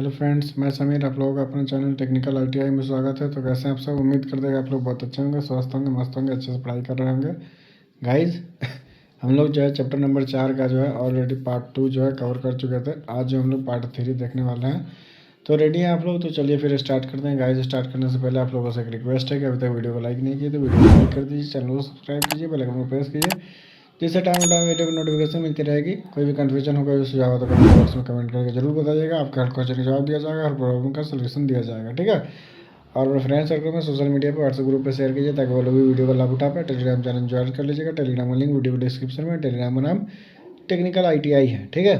Hello friends, मैं समीर। आप लोगों का अपने चैनल टेक्निकल आईटीआई में स्वागत है। तो कैसे हैं आप सब? उम्मीद करते हैं आप लोग बहुत अच्छे होंगे, स्वस्थ होंगे, मस्त होंगे, अच्छे से पढ़ाई कर रहे होंगे। गाइज हम लोग जो है चैप्टर नंबर 4 का जो है ऑलरेडी पार्ट 2 जो है कवर कर चुके थे। आज जो हम लोग पार्ट 3 देखने वाले हैं। तो रेडी हैं आप लोग? तो चलिए फिर स्टार्ट करते हैं। गाइज स्टार्ट करने से पहले आप लोगों से एक रिक्वेस्ट है कि अभी तक वीडियो को लाइक नहीं किए तो वीडियो को लाइक कर दीजिए, चैनल को सब्सक्राइब कीजिए, बेल आइकन को प्रेस कीजिए, जिससे टाइम टाइम वीडियो की नोटिफिकेशन मिलती रहेगी। कोई भी कन्फ्यूजन हो, कोई सुझाव हो तो कमेंट बॉक्स में कमेंट करके जरूर बताइएगा। आपका हर क्वेश्चन का जवाब दिया जाएगा, हर प्रॉब्लम का सोल्यूशन दिया जाएगा, ठीक है। और अपने फ्रेंड सर्कल में, सोशल मीडिया पर, व्हाट्सएप ग्रुप पे शेयर कीजिए ताकि वो लोग भी वीडियो का लाभ उठा पाए। टेलीग्राम चैनल ज्वाइन कर लीजिएगा। टेलीग्राम का लिंक वीडियो डिस्क्रिप्शन में। टेलीग्राम का नाम टेक्निकल आईटीआई है, ठीक है।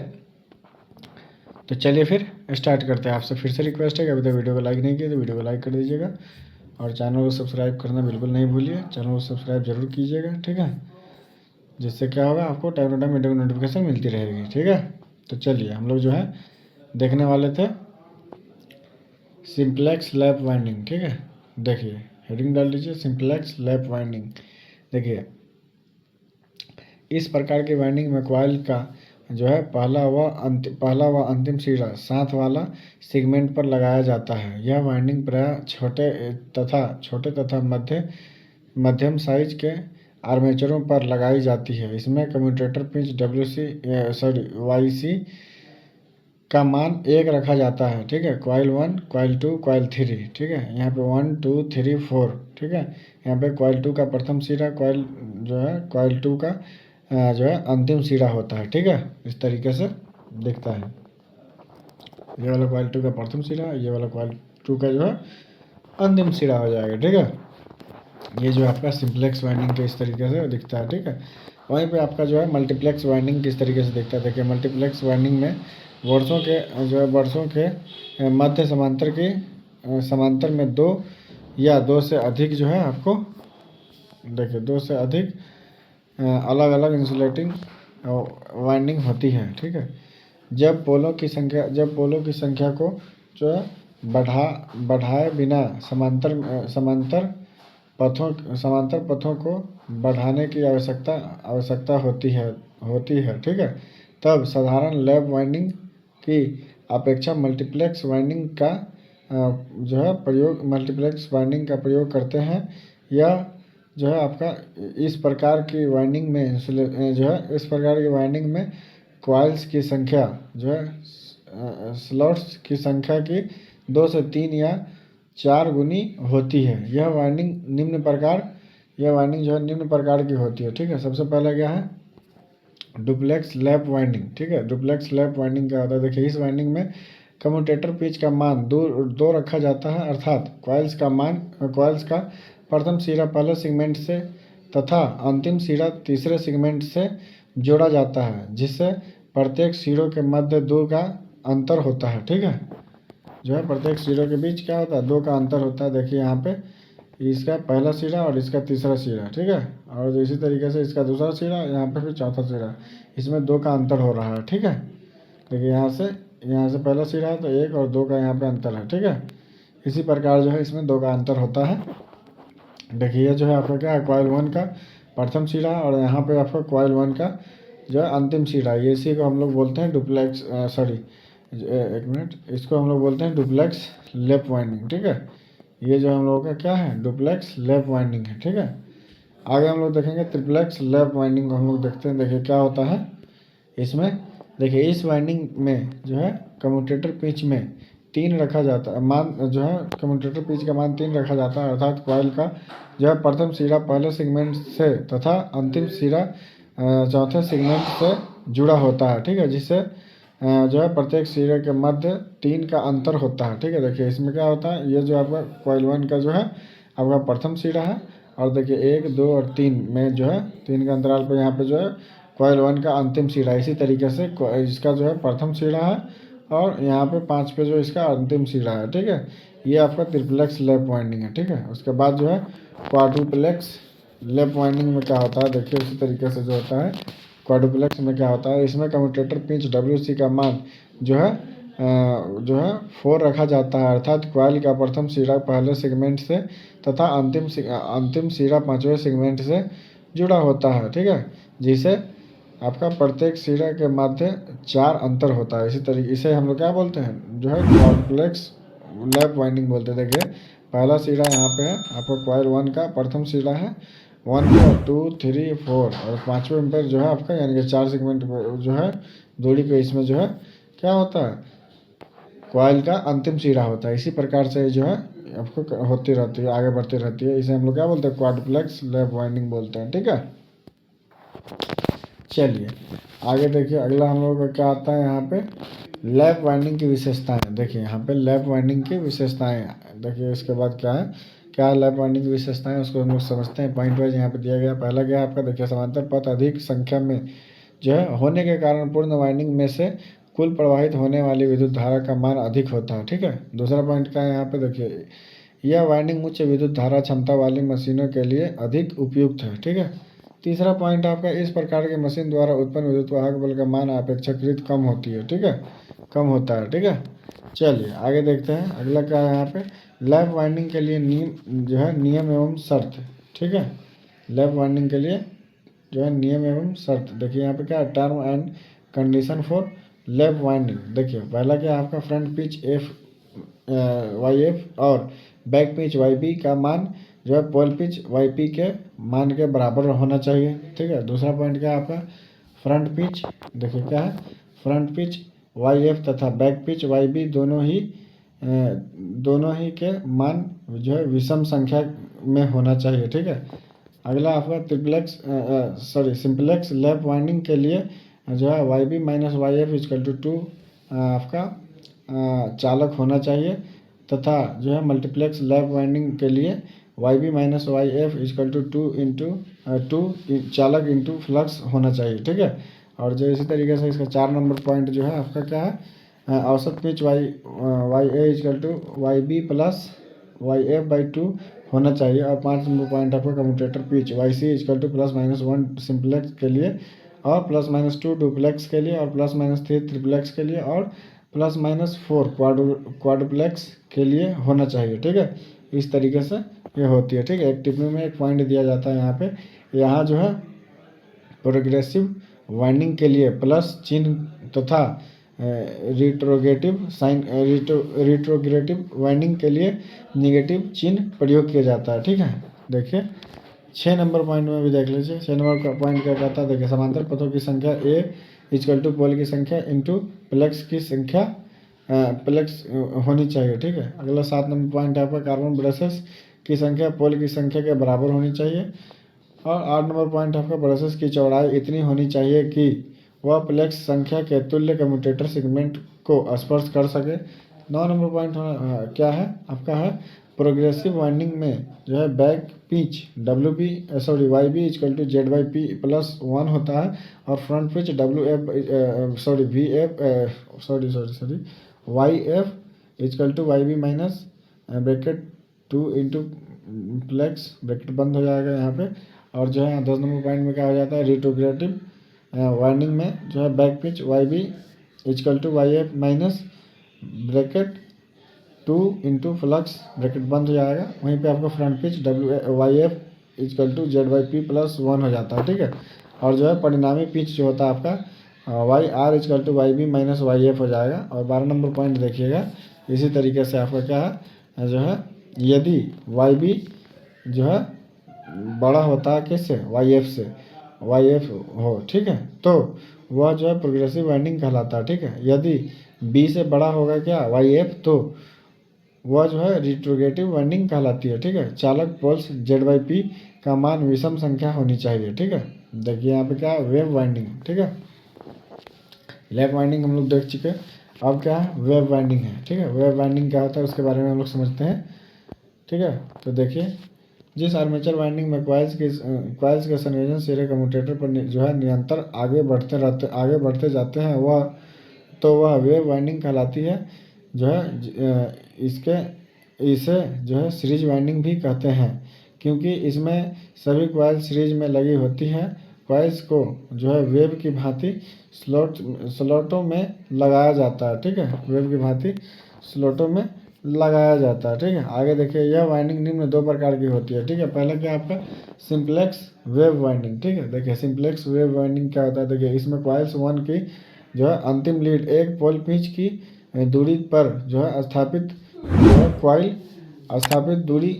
तो चलिए फिर स्टार्ट करते हैं। आपसे फिर से रिक्वेस्ट है कि अभी तक वीडियो को लाइक नहीं किया तो वीडियो को लाइक कर दीजिएगा और चैनल को सब्सक्राइब करना बिल्कुल नहीं भूलिए। चैनल को सब्सक्राइब जरूर कीजिएगा, ठीक है, जिससे क्या होगा, आपको टाइम टू टाइम वीडियो की नोटिफिकेशन मिलती रहेगी, ठीक है। तो चलिए हम लोग जो है देखने वाले थे सिंप्लेक्स लैप वाइंडिंग, ठीक है। देखिए हेडिंग डाल दीजिए, सिंप्लेक्स लैप वाइंडिंग। देखिए इस प्रकार की वाइंडिंग में कॉइल का जो है पहला व अंतिम सिरा साथ वाला सेगमेंट पर लगाया जाता है। यह वाइंडिंग प्रायः छोटे तथा मध्यम साइज के आर्मेचरों पर लगाई जाती है। इसमें कम्यूटेटर पिच YC का मान 1 रखा जाता है, ठीक है। कॉइल 1, कॉइल 2, कॉइल 3, ठीक है। यहाँ पे 1 2 3 4, ठीक है। यहाँ पे कॉइल 2 का प्रथम सिरा कॉइल 2 का जो है अंतिम सिरा होता है, ठीक है। इस तरीके से दिखता है। ये वाला कॉइल 2 का प्रथम सिरा, ये वाला कॉइल 2 का जो है अंतिम सिरा हो जाएगा, ठीक है। ये जो आपका सिंप्लेक्स वाइंडिंग के इस तरीके से दिखता है, ठीक है। वहीं पे आपका जो है मल्टीप्लेक्स वाइंडिंग किस तरीके से दिखता है। देखिए मल्टीप्लेक्स वाइंडिंग में वर्षों के मध्य समांतर में 2 या 2 से अधिक जो है आपको, देखिए 2 से अधिक अलग अलग इंसुलेटिंग वाइंडिंग होती है, ठीक है। जब पोलों की संख्या को जो है बढ़ाए बिना समांतर पथों को बढ़ाने की आवश्यकता होती है, ठीक है। तब साधारण लैप वाइंडिंग की अपेक्षा मल्टीप्लेक्स वाइंडिंग का प्रयोग करते हैं। यह जो है आपका इस प्रकार की वाइंडिंग में कॉइल्स की संख्या जो है स्लॉट्स की संख्या की 2 से 3 या 4 गुनी होती है। यह वाइंडिंग जो है निम्न प्रकार की होती है, ठीक है। सबसे पहला क्या है, डुप्लेक्स लैप वाइंडिंग, ठीक है। डुप्लेक्स लैप वाइंडिंग क्या होता है? देखिए इस वाइंडिंग में कम्यूटेटर पिच का मान दो रखा जाता है, अर्थात कॉइल्स का प्रथम सिरा पहले सेगमेंट से तथा अंतिम सिरा तीसरे सेगमेंट से जोड़ा जाता है, जिससे प्रत्येक सिरों के मध्य 2 का अंतर होता है, ठीक है। जो है प्रत्येक सिरों के बीच क्या होता है, 2 का अंतर होता है। देखिए यहाँ पे इसका पहला सिरा और इसका तीसरा सिरा, ठीक है। और इसी तरीके से इसका दूसरा सिरा, यहाँ पे फिर चौथा सिरा, इसमें 2 का अंतर हो रहा है, ठीक है। देखिए यहाँ से पहला सिरा है तो 1 और 2 का यहाँ पे अंतर है, ठीक है। इसी प्रकार जो है इसमें 2 का अंतर होता है। देखिए ये जो है आपका क्या है, कॉइल 1 का प्रथम सिरा और यहाँ पे आपका कॉइल 1 का जो है अंतिम सिरा। ये इसी को हम लोग बोलते हैं डुप्लेक्स एक मिनट, इसको हम लोग बोलते हैं डुप्लेक्स लैप वाइंडिंग, ठीक है। ये जो हम लोगों का क्या है, डुप्लेक्स लैप वाइंडिंग है, ठीक है। आगे हम लोग देखेंगे ट्रिप्लेक्स लैप वाइंडिंग को हम लोग देखते हैं। देखिए क्या होता है इसमें। देखिए इस वाइंडिंग में जो है कम्यूटेटर पिच में 3 रखा जाता है, कम्यूटेटर पिच का मान 3 रखा जाता है, अर्थात कॉइल का जो है प्रथम सिरा पहले सेगमेंट से तथा अंतिम सिरा चौथे सेगमेंट से जुड़ा होता है, ठीक है। जिससे जो है प्रत्येक सिरे के मध्य 3 का अंतर होता है, ठीक है। देखिए इसमें क्या होता है, ये जो आपका कॉइल 1 का जो है आपका प्रथम सिरा है, और देखिए 1 2 और 3 में जो है 3 के अंतराल पर यहाँ पे जो है कॉइल 1 का अंतिम सिरा। इसी तरीके से इसका जो है प्रथम सिरा है और यहाँ पे 5 पे जो इसका अंतिम सिरा है, ठीक है। ये आपका ट्रिप्लेक्स लैप वाइंडिंग है, ठीक है। उसके बाद जो है क्वाड्रुप्लेक्स लैप वाइंडिंग में क्या होता है, देखिए उसी तरीके से जो होता है क्वाड्रुप्लेक्स में क्या होता है, इसमें कम्यूटेटर पिच WC का मान जो है 4 रखा जाता है, अर्थात कॉइल का प्रथम सिरा पहले सेगमेंट से तथा अंतिम सिरा 5वें सेगमेंट से जुड़ा होता है, ठीक है। जिसे आपका प्रत्येक सिरा के मध्य 4 अंतर होता है। इसी तरीके इसे हम लोग क्या बोलते हैं, जो है कॉम्प्लेक्स लैप वाइंडिंग बोलते हैं। देखिए पहला सिरा यहाँ पे है आपका कॉइल 1 का प्रथम सिरा है 1 पे, 2 3 4 और 5वें पे जो है आपका, यानी कि 4 सेगमेंट जो है दूरी पे, इसमें जो है क्या होता है, कॉइल का अंतिम सिरा होता है। इसी प्रकार से जो है आपको होती रहती है, आगे बढ़ती रहती है। इसे हम लोग क्या बोलते हैं, क्वाड्रुप्लेक्स लैप वाइंडिंग बोलते हैं। ठीक है, चलिए आगे देखिए अगला हम लोग का क्या आता है यहाँ पे, लैप वाइंडिंग की विशेषताएं। देखिए यहाँ पे लैप वाइंडिंग की विशेषताएं, देखिए इसके बाद क्या है, क्या लैप वाइंडिंग की विशेषताएं उसको हम लोग समझते हैं पॉइंट वाइज यहाँ पे दिया गया। पहला क्या है आपका, देखिए समांतर पथ अधिक संख्या में जो है होने के कारण पूर्ण वाइंडिंग में से कुल प्रवाहित होने वाली विद्युत धारा का मान अधिक होता है। ठीक है, दूसरा पॉइंट क्या है यहाँ पे, देखिए यह वाइंडिंग उच्च विद्युत धारा क्षमता वाली मशीनों के लिए अधिक उपयुक्त है। ठीक है, तीसरा पॉइंट आपका, इस प्रकार की मशीन द्वारा उत्पन्न विद्युत वाहक बल का मान अपेक्षाकृत कम होती है। ठीक है, कम होता है। ठीक है, चलिए आगे देखते हैं अगला क्या है यहाँ पे, लैप वाइंडिंग के लिए नियम जो है, नियम एवं शर्त। ठीक है, लैप वाइंडिंग के लिए जो है नियम एवं शर्त। देखिए यहाँ पे क्या है, term and condition for lap winding. देखिए पहला क्या है आपका, front pitch F Y F और बैक पिच वाई बी का मान जो है पोल पिच वाई पी के मान के बराबर होना चाहिए। ठीक है, दूसरा पॉइंट क्या है आपका, फ्रंट पिच, देखिए क्या है, फ्रंट पिच वाई एफ तथा बैक पिच वाई बी दोनों ही के मान जो है विषम संख्या में होना चाहिए। ठीक है, अगला आपका ट्रिप्लेक्स सिंपलेक्स लैप वाइंडिंग के लिए जो है Y B minus Y F equal to 2 आपका चालक होना चाहिए, तथा जो है मल्टीप्लेक्स लैप वाइंडिंग के लिए Y B minus Y F equal to 2 चालक इंटू फ्लक्स होना चाहिए। ठीक है, और जो इसी तरीके से इसका 4 नंबर पॉइंट जो है आपका क्या है, औसत pitch Y A equal to Y B plus Y F by 2 होना चाहिए। और 5 नंबर पॉइंट आपका commutator pitch Y C equal to plus minus 1 simplex के लिए और प्लस माइनस 2 डुप्लेक्स के लिए और प्लस माइनस 3 ट्रिप्लेक्स के लिए और प्लस माइनस 4 क्वाड्रुप्लेक्स के लिए होना चाहिए। ठीक है, इस तरीके से ये होती है। ठीक है, एक टिप्पणी में एक पॉइंट दिया जाता है यहाँ पे, यहाँ जो है प्रोग्रेसिव वाइंडिंग के लिए प्लस चिन्ह तथा रिट्रोग्रेटिव वाइंडिंग के लिए निगेटिव चिन्ह प्रयोग किया जाता है। ठीक है, देखिए 6 नंबर पॉइंट में भी देख लीजिए। 6 नंबर का पॉइंट क्या कहता है, देखिए समांतर पथों की संख्या ए इजकल टू पोल की संख्या इंटू प्लेक्स की संख्या प्लेक्स होनी चाहिए। ठीक है, अगला 7 नंबर पॉइंट है आपका, कार्बन ब्रशेस की संख्या पोल की संख्या के बराबर होनी चाहिए। और 8 नंबर पॉइंट आपका, ब्रशेस की चौड़ाई इतनी होनी चाहिए कि वह प्लेक्स संख्या के तुल्य कम्यूटेटर सेगमेंट को स्पर्श कर सके। 9 नंबर पॉइंट क्या है आपका, है प्रोग्रेसिव वाइंडिंग में जो है back pitch Y B equal to Z by P plus 1 होता है और front pitch Y F equal to Y B minus bracket 2 into plex bracket बंद हो जाएगा यहाँ पे। और जो है 10 नंबर पॉइंट में क्या हो जाता है, रिट्रोग्रेटिव वाइंडिंग में जो है back pitch Y B equal to Y F minus bracket 2 into flux bracket बंद हो जाएगा। वहीं पे आपका front pitch Y F equal to Z Y P plus 1 हो जाता है। ठीक है, और जो है परिणामी पिच जो होता है आपका Y R equal to Y B minus Y F हो जाएगा। और 12 नंबर पॉइंट देखिएगा, इसी तरीके से आपका क्या है, जो है यदि वाई बी जो है बड़ा होता है किससे, वाई एफ से, वाई एफ हो, ठीक है, तो वह जो है प्रोग्रेसिव वाइंडिंग कहलाता है। ठीक है, यदि बी से बड़ा होगा क्या, वाई एफ, तो वह जो है रिट्रोगेटिव वाइंडिंग कहलाती है। ठीक है, चालक पोल्स जेड बाई पी का मान विषम संख्या होनी चाहिए। ठीक है, देखिए यहाँ पे क्या है, वेव वाइंडिंग। ठीक है, लैप वाइंडिंग हम लोग देख चुके, अब क्या है, वेव वाइंडिंग है। ठीक है, वेव वाइंडिंग क्या होता है उसके बारे में हम लोग समझते हैं। ठीक है, तो देखिए जिस आर्मेचर वाइंडिंग में कॉइल्स के संयोजन सिरे कम्यूटेटर पर जो है निरंतर आगे बढ़ते जाते हैं, वह वेव वाइंडिंग कहलाती है। जो है इसे जो है सीरीज वाइंडिंग भी कहते हैं, क्योंकि इसमें सभी कॉइल सीरीज में लगी होती है। कॉइल्स को जो है वेव की भांति स्लॉटों में लगाया जाता है। ठीक है, वेव की भांति स्लॉटों में लगाया जाता है। ठीक है, आगे देखिए, यह वाइंडिंग निम्न दो प्रकार की होती है। ठीक है, पहले क्या आपका सिंप्लेक्स वेव वाइंडिंग। ठीक है, देखिए सिंप्लेक्स वेव वाइंडिंग क्या होता है। देखिए इसमें कॉइल्स 1 की जो है अंतिम लीड एक पोल पिच की दूरी पर जो है स्थापित जो है कॉइल स्थापित दूरी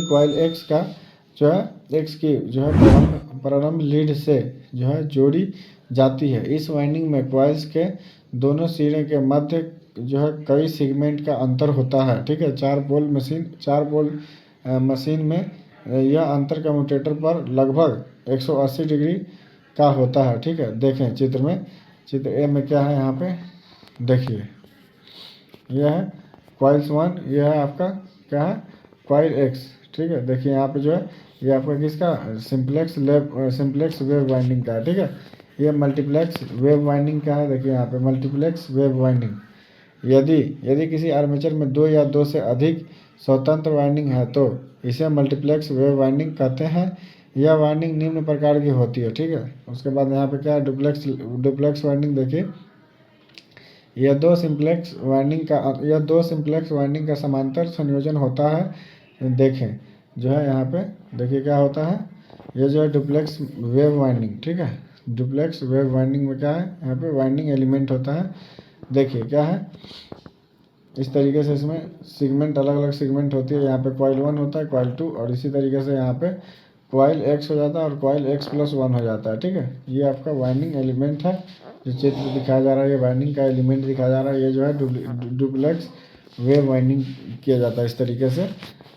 कॉइल एक्स का जो है एक्स की जो है प्रारंभ लीड से जो है जोड़ी जाती है। इस वाइंडिंग में कॉइल्स के दोनों सिरे के मध्य जो है कई सेगमेंट का अंतर होता है। ठीक है, 4 पोल मशीन में यह अंतर कम्यूटेटर पर लगभग 180 डिग्री का होता है। ठीक है, देखें चित्र में, चित्र ए में क्या है यहाँ पे देखिए, यह है कॉइल्स 1, यह है आपका क्या है कॉइल एक्स। ठीक है, देखिए यहाँ पे जो है ये आपका किसका सिंप्लेक्स वेव वाइंडिंग का है। ठीक है, ये मल्टीप्लेक्स वेव वाइंडिंग का है। देखिए यहाँ पे मल्टीप्लेक्स वेव वाइंडिंग, यदि किसी आर्मेचर में दो या दो से अधिक स्वतंत्र वाइंडिंग है तो इसे मल्टीप्लेक्स वेव वाइंडिंग कहते हैं। यह वाइंडिंग निम्न प्रकार की होती है। ठीक है, उसके बाद यहाँ पे क्या है डुप्लेक्स वाइंडिंग। देखिए यह दो सिंप्लेक्स वाइंडिंग का समांतर संयोजन होता है। देखें जो है यहाँ पे देखिए क्या होता है, ये जो है डुप्लेक्स वेव वाइंडिंग। ठीक है, डुप्लेक्स वेव वाइंडिंग में क्या है, यहाँ पे वाइंडिंग एलिमेंट होता है। देखिए क्या है, इस तरीके से इसमें सेगमेंट अलग अलग सेगमेंट होती है। यहाँ पे कॉइल 1 होता है, कॉइल 2, और इसी तरीके से यहाँ पे कॉइल एक्स हो जाता है और कॉइल x+1 हो जाता है। ठीक है, ये आपका वाइंडिंग एलिमेंट है जो चित्र दिखाया जा रहा है, ये वाइंडिंग का एलिमेंट दिखाया जा रहा है। ये जो है डुप्लेक्स वेव वाइंडिंग किया जाता है इस तरीके से।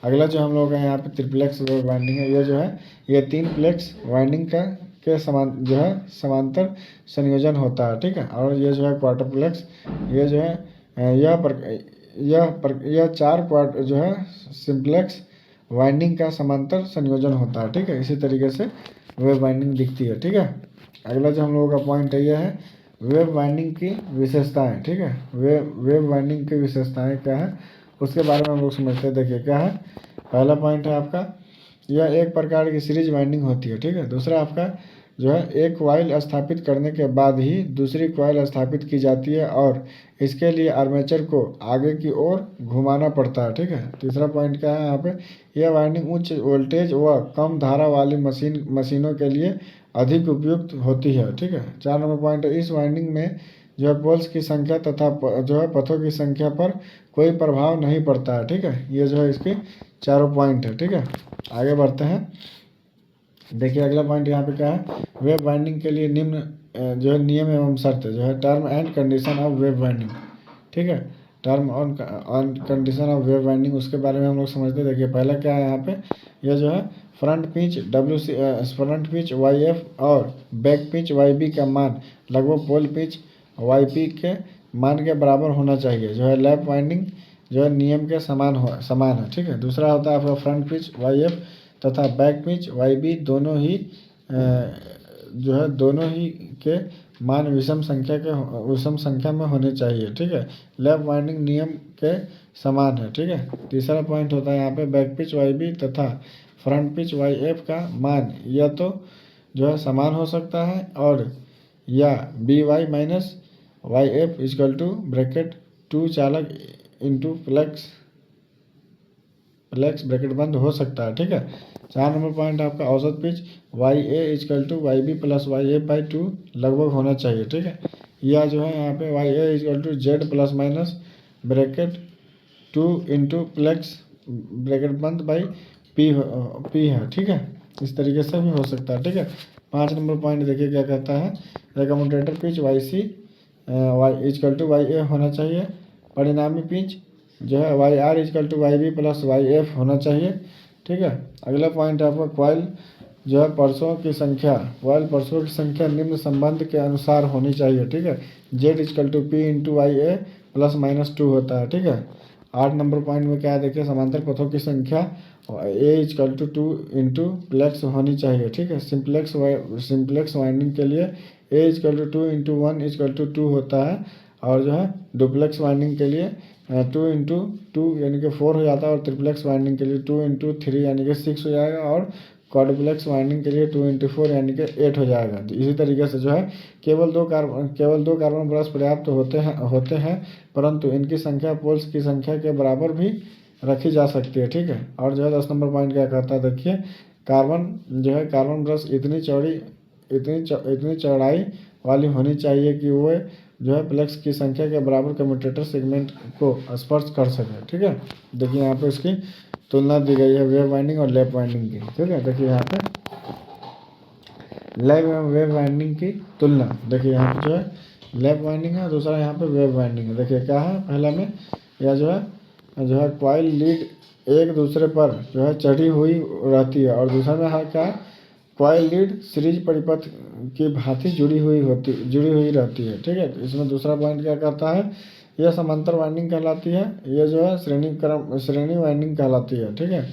अगला जो हम लोग हैं यहाँ पे ट्रिप्लेक्स वेव वाइंडिंग है। ये जो है ये 3 प्लेक्स वाइंडिंग का के समांतर संयोजन होता है। ठीक है, और ये जो है क्वार्टरप्लेक्स, ये जो है यह 4 क्वार्टर जो है सिंप्लेक्स वाइंडिंग का समांतर संयोजन होता है। ठीक है, इसी तरीके से वेव वाइंडिंग दिखती है। ठीक है, अगला जो हम लोगों का पॉइंट है यह है वेव वाइंडिंग की विशेषताएं। ठीक है, वेव वाइंडिंग की विशेषताएं क्या है उसके बारे में हम लोग समझते हैं। देखिए क्या है, पहला पॉइंट है आपका यह एक प्रकार की सीरीज वाइंडिंग होती है। ठीक है, दूसरा आपका जो है एक कॉइल स्थापित करने के बाद ही दूसरी कॉइल स्थापित की जाती है और इसके लिए आर्मेचर को आगे की ओर घुमाना पड़ता है। ठीक है, तीसरा पॉइंट क्या है यहाँ पे, यह वाइंडिंग उच्च वोल्टेज व कम धारा वाली मशीनों के लिए अधिक उपयुक्त होती है। ठीक है, 4 नंबर पॉइंट है, इस वाइंडिंग में जो है पोल्स की संख्या तथा जो है पथों की संख्या पर कोई प्रभाव नहीं पड़ता है। ठीक है, ये जो है इसके चारों पॉइंट है। ठीक है, आगे बढ़ते हैं। देखिए अगला पॉइंट यहाँ पे क्या है, वेव वाइंडिंग के लिए निम्न जो है नियम एवं शर्त जो है term and condition of wave winding. ठीक है, term on condition of wave winding, उसके बारे में हम लोग समझते हैं। देखिए पहला क्या है यहाँ पे, यह जो है फ्रंट पिच YF और बैक पिच YB का मान लगभग पोल पिच YP के मान के बराबर होना चाहिए। जो है लैप वाइंडिंग जो है नियम के समान है। ठीक है, दूसरा होता है आपका फ्रंट पिच YF तथा बैक पिच YB दोनों ही जो है दोनों ही के मान विषम संख्या में होने चाहिए। ठीक है, लैप वाइंडिंग नियम के समान है। ठीक है, तीसरा पॉइंट होता है यहाँ पे बैक पिच YB तथा फ्रंट पिच YF का मान या तो जो है समान हो सकता है और या BY minus YF equal to bracket 2 चालक इंटू प्लेक्स ब्रैकेट बंद हो सकता है। ठीक है, 4 नंबर पॉइंट आपका औसत pitch YA equal to YB plus YF/2 लगभग होना चाहिए। ठीक है, या जो है यहाँ पे YA equal to Z plus minus bracket 2 into plex bracket बंद बाई P है। ठीक है, इस तरीके से भी हो सकता है। ठीक है, 5 नंबर पॉइंट देखिए क्या कहता है, commutator pitch YC equal to YA होना चाहिए। परिणामी पिच जो है YR equal to YB plus YF होना चाहिए। ठीक है, अगला पॉइंट है आपका कॉइल जो है परसों की संख्या निम्न संबंध के अनुसार होनी चाहिए। ठीक है, Z equal to P into YA plus minus 2 होता है। ठीक है, 8 नंबर पॉइंट में क्या है देखिए, समांतर पथों की संख्या A equal to 2 into plex होनी चाहिए। ठीक है, सिंप्लेक्स वाइंडिंग के लिए A equal to 2 into 1 equal to 2 होता है और जो है डुप्लेक्स वाइंडिंग के लिए 2 इंटू 2 यानी कि 4 हो जाता है और ट्रिप्लेक्स वाइंडिंग के लिए 2 इंटू 3 यानी कि 6 हो जाएगा और क्वाड्रुप्लेक्स वाइंडिंग के लिए 2 × 4 यानी कि 8 हो जाएगा। तो इसी तरीके से जो है केवल दो कार्बन ब्रश पर्याप्त होते हैं परंतु इनकी संख्या पोल्स की संख्या के बराबर भी रखी जा सकती है। ठीक है। और जो है 10 नंबर पॉइंट क्या कहता है, देखिए कार्बन ब्रश इतनी चौड़ाई वाली होनी चाहिए कि वो जो है प्लेक्स की संख्या के बराबर कम्यूटेटर सेगमेंट को स्पर्श कर सके। ठीक है। देखिए यहाँ पे इसकी तुलना दी गई है वेव वाइंडिंग और लैप वाइंडिंग की। ठीक है। देखिए यहाँ पे लैप एवं वेव वाइंडिंग की तुलना, देखिए यहाँ पे जो है लैप वाइंडिंग है, दूसरा यहाँ पे वेव वाइंडिंग है। देखिए क्या है, पहला में यह जो है कॉइल लीड एक दूसरे पर जो है चढ़ी हुई रहती है और दूसरा में है क्या, कॉइल लीड सीरीज परिपथ की भांति जुड़ी हुई रहती है। ठीक है। इसमें दूसरा पॉइंट क्या कहता है, यह समांतर वाइंडिंग कहलाती है, यह जो है श्रेणी वाइंडिंग कहलाती है। ठीक है।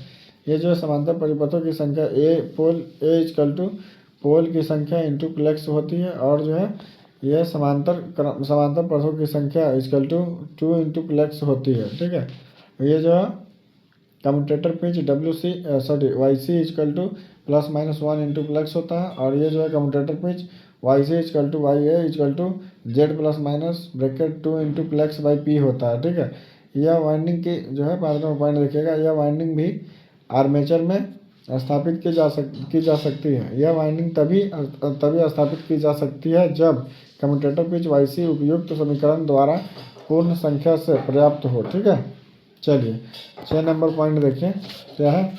ये जो है समांतर परिपथों की संख्या ए पोल की संख्या इंटू प्लेक्स होती है और जो है यह समांतर पथों की संख्या इक्वल टू 2 × प्लेक्स होती है। ठीक है। ये जो है commutator pitch YC equal to ±1 × plex होता है और ये जो है commutator pitch YC equal to YA equal to Z ± (2 × प्लेक्स/P) होता है। ठीक है। यह वाइंडिंग की जो है 5 नंबर पॉइंट देखिएगा, यह वाइंडिंग भी आर्मेचर में स्थापित की जा सकती है। यह वाइंडिंग तभी स्थापित की जा सकती है जब कम्यूटेटर पिच YC उपयुक्त समीकरण द्वारा पूर्ण संख्या से पर्याप्त हो। ठीक है। चलिए 6 नंबर पॉइंट देखिए क्या है,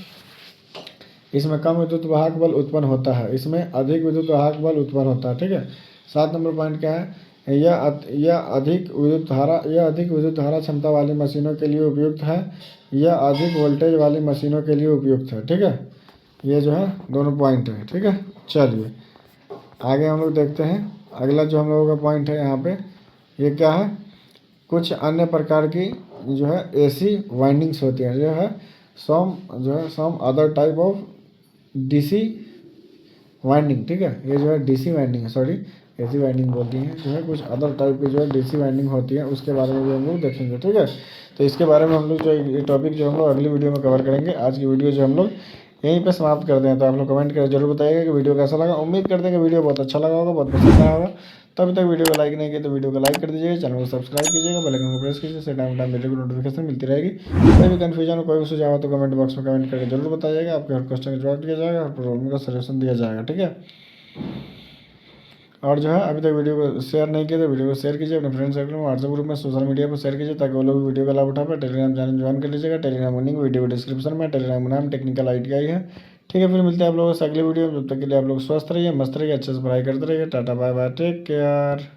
इसमें कम विद्युत वाहक बल उत्पन्न होता है, इसमें अधिक विद्युत वाहक बल उत्पन्न होता है। ठीक है। 7 नंबर पॉइंट क्या है, यह अधिक विद्युत धारा क्षमता वाली मशीनों के लिए उपयुक्त है, यह अधिक वोल्टेज वाली मशीनों के लिए उपयुक्त है। ठीक है। ये जो है दोनों पॉइंट है। ठीक है। चलिए आगे हम लोग देखते हैं, अगला जो हम लोगों का पॉइंट है यहाँ पे, ये क्या है, कुछ अन्य प्रकार की जो है AC वाइंडिंग्स होती हैं, जो है some other type of DC winding. ठीक है। ये जो है DC वाइंडिंग है, सॉरी AC वाइंडिंग बोलती हैं, जो है कुछ अदर टाइप की जो है DC वाइंडिंग होती है, उसके बारे में भी हम लोग देखेंगे। ठीक है। तो इसके बारे में हम लोग जो ये टॉपिक जो हम लोग अगली वीडियो में कवर करेंगे। आज की वीडियो जो हम लोग यहीं पे समाप्त कर दें। तो आप लोग कमेंट करके जरूर बताइएगा कि वीडियो कैसा लगा। उम्मीद करते हैं कि वीडियो बहुत अच्छा लगा होगा, बहुत पसंद आया होगा। तभी तक वीडियो को लाइक नहीं किया तो वीडियो को लाइक कर दीजिएगा, चैनल को सब्सक्राइब कीजिएगा, बेल आइकन को प्रेस कीजिए, इससे टाइम वीडियो को नोटिफिकेशन मिलती रहेगी। कोई भी कन्फ्यूजन हो, कोई भी सुझाव हो तो कमेंट बॉक्स में कमेंट करके जरूर बताइएगा। आपके हर क्वेश्चन का जवाब दिया जाएगा, हर प्रॉब्लम का सलूशन दिया जाएगा। ठीक है। और जो है अभी तक वीडियो को शेयर नहीं किया तो वीडियो को शेयर कीजिए, अपने फ्रेंड सर्कल में, व्हाट्सएप ग्रुप में, सोशल मीडिया पर शेयर कीजिए ताकि वो लोग वीडियो का लाभ उठा पाए। टेलीग्राम चैनल ज्वाइन कर लीजिएगा, टेलीग्राम लिंक वीडियो डिस्क्रिप्शन में, टेलीग्राम नाम टेक्निकल ITI है। ठीक है। फिर मिलते हैं आप लोगों से अगली वीडियो में, जब तक के लिए आप लोग स्वस्थ रहिए, मस्त रहिए, अच्छे से पढ़ाई करते रहिए। Tata bye bye, take care.